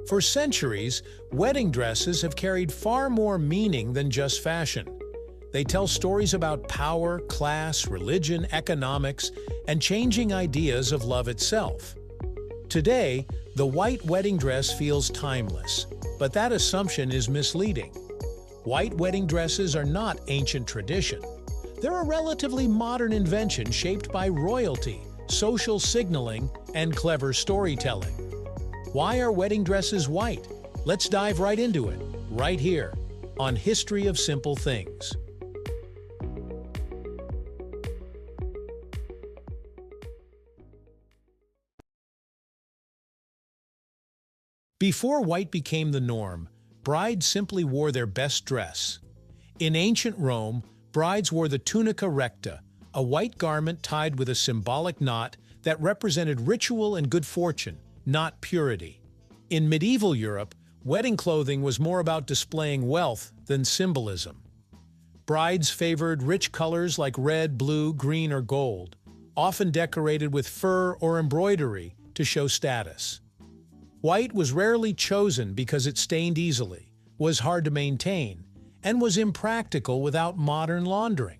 For centuries, wedding dresses have carried far more meaning than just fashion. They tell stories about power, class, religion, economics, and changing ideas of love itself. Today, the white wedding dress feels timeless, but that assumption is misleading. White wedding dresses are not ancient tradition. They're a relatively modern invention shaped by royalty, social signaling, and clever storytelling. Why are wedding dresses white? Let's dive right into it, right here, on History of Simple Things. Before white became the norm, brides simply wore their best dress. In ancient Rome, brides wore the tunica recta, a white garment tied with a symbolic knot that represented ritual and good fortune, not purity. In medieval Europe, wedding clothing was more about displaying wealth than symbolism. Brides favored rich colors like red, blue, green, or gold, often decorated with fur or embroidery to show status. White was rarely chosen because it stained easily, was hard to maintain, and was impractical without modern laundering.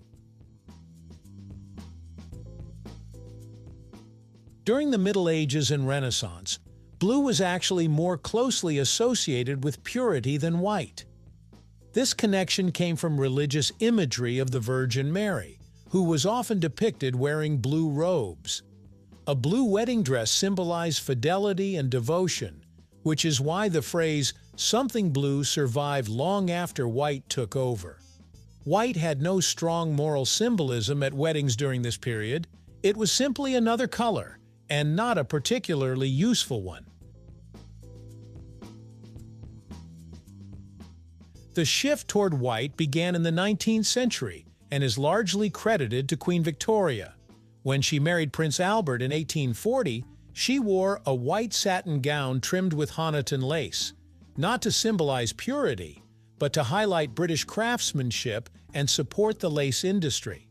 During the Middle Ages and Renaissance, blue was actually more closely associated with purity than white. This connection came from religious imagery of the Virgin Mary, who was often depicted wearing blue robes. A blue wedding dress symbolized fidelity and devotion, which is why the phrase "something blue" survived long after white took over. White had no strong moral symbolism at weddings during this period. It was simply another color, and not a particularly useful one. The shift toward white began in the 19th century and is largely credited to Queen Victoria. When she married Prince Albert in 1840, she wore a white satin gown trimmed with Honiton lace, not to symbolize purity, but to highlight British craftsmanship and support the lace industry.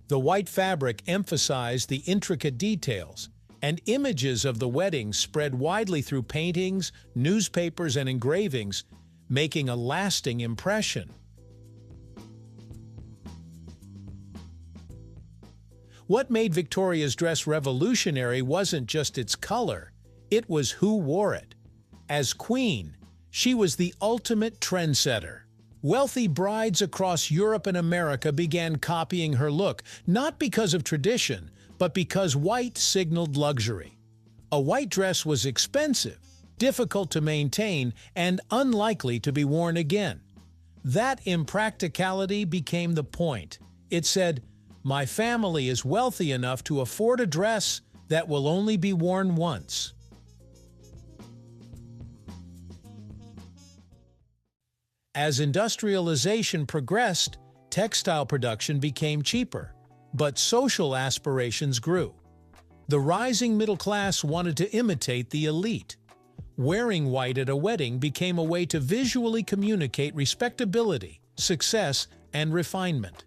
The white fabric emphasized the intricate details, and images of the wedding spread widely through paintings, newspapers, and engravings, making a lasting impression. What made Victoria's dress revolutionary wasn't just its color, it was who wore it. As queen, she was the ultimate trendsetter. Wealthy brides across Europe and America began copying her look, not because of tradition, but because white signaled luxury. A white dress was expensive, difficult to maintain, and unlikely to be worn again. That impracticality became the point. It said, "My family is wealthy enough to afford a dress that will only be worn once." As industrialization progressed, textile production became cheaper, but social aspirations grew. The rising middle class wanted to imitate the elite. Wearing white at a wedding became a way to visually communicate respectability, success, and refinement.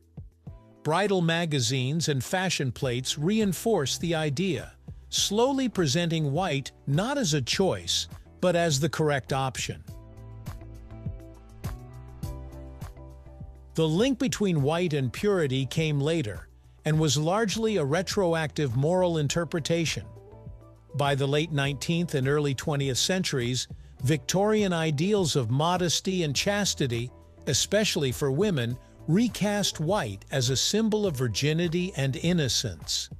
Bridal magazines and fashion plates reinforced the idea, slowly presenting white not as a choice, but as the correct option. The link between white and purity came later, and was largely a retroactive moral interpretation. By the late 19th and early 20th centuries, Victorian ideals of modesty and chastity, especially for women, recast white as a symbol of virginity and innocence.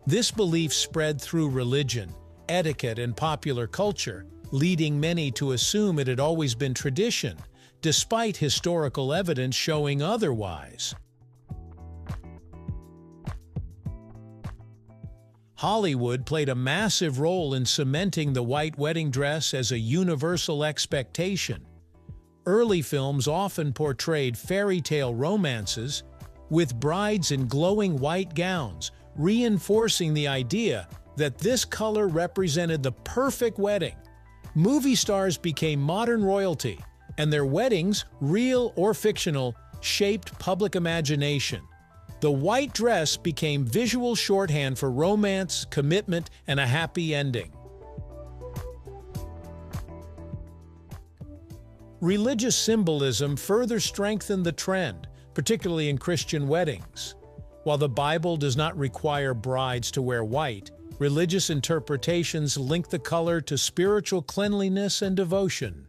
This belief spread through religion, etiquette, and popular culture, leading many to assume it had always been tradition, despite historical evidence showing otherwise. Hollywood played a massive role in cementing the white wedding dress as a universal expectation. Early films often portrayed fairy tale romances, with brides in glowing white gowns, reinforcing the idea that this color represented the perfect wedding. Movie stars became modern royalty, and their weddings, real or fictional, shaped public imagination. The white dress became visual shorthand for romance, commitment, and a happy ending. Religious symbolism further strengthened the trend, particularly in Christian weddings. While the Bible does not require brides to wear white, religious interpretations link the color to spiritual cleanliness and devotion.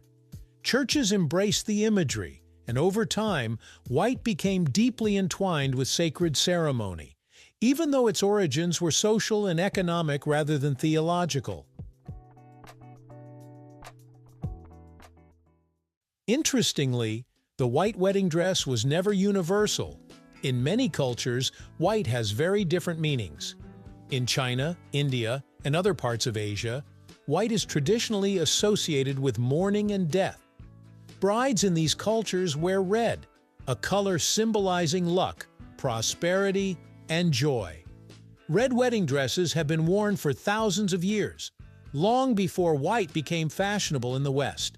Churches embraced the imagery, and over time, white became deeply entwined with sacred ceremony, even though its origins were social and economic rather than theological. Interestingly, the white wedding dress was never universal. In many cultures, white has very different meanings. In China, India, and other parts of Asia, white is traditionally associated with mourning and death. Brides in these cultures wear red, a color symbolizing luck, prosperity, and joy. Red wedding dresses have been worn for thousands of years, long before white became fashionable in the West.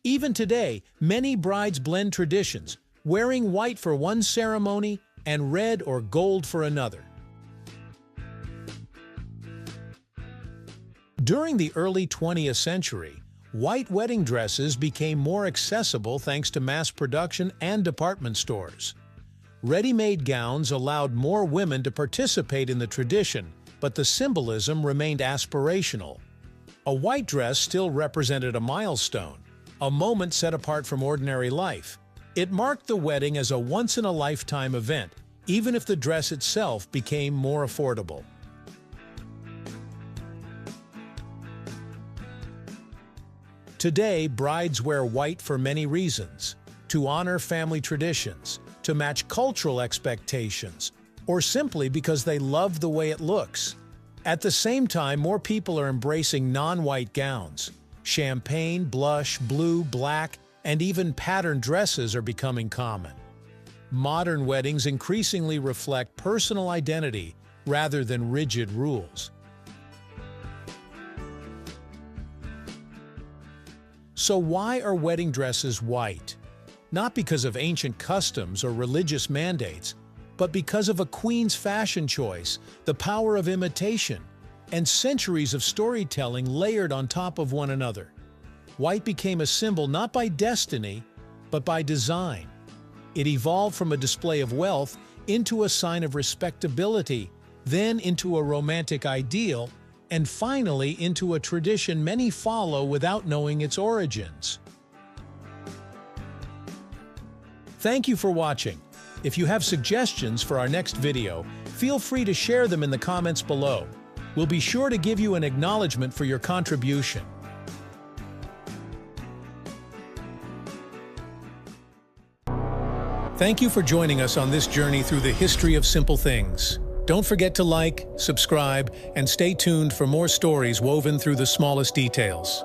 Even today, many brides blend traditions, wearing white for one ceremony and red or gold for another. During the early 20th century, white wedding dresses became more accessible thanks to mass production and department stores. Ready-made gowns allowed more women to participate in the tradition, but the symbolism remained aspirational. A white dress still represented a milestone, a moment set apart from ordinary life. It marked the wedding as a once-in-a-lifetime event, even if the dress itself became more affordable. Today, brides wear white for many reasons: to honor family traditions, to match cultural expectations, or simply because they love the way it looks. At the same time, more people are embracing non-white gowns. Champagne, blush, blue, black, and even patterned dresses are becoming common. Modern weddings increasingly reflect personal identity rather than rigid rules. So why are wedding dresses white? Not because of ancient customs or religious mandates, but because of a queen's fashion choice, the power of imitation, and centuries of storytelling layered on top of one another. White became a symbol not by destiny, but by design. It evolved from a display of wealth into a sign of respectability, then into a romantic ideal, and finally into a tradition many follow without knowing its origins. Thank you for watching. If you have suggestions for our next video, feel free to share them in the comments below. We'll be sure to give you an acknowledgement for your contribution. Thank you for joining us on this journey through the history of simple things. Don't forget to like, subscribe, and stay tuned for more stories woven through the smallest details.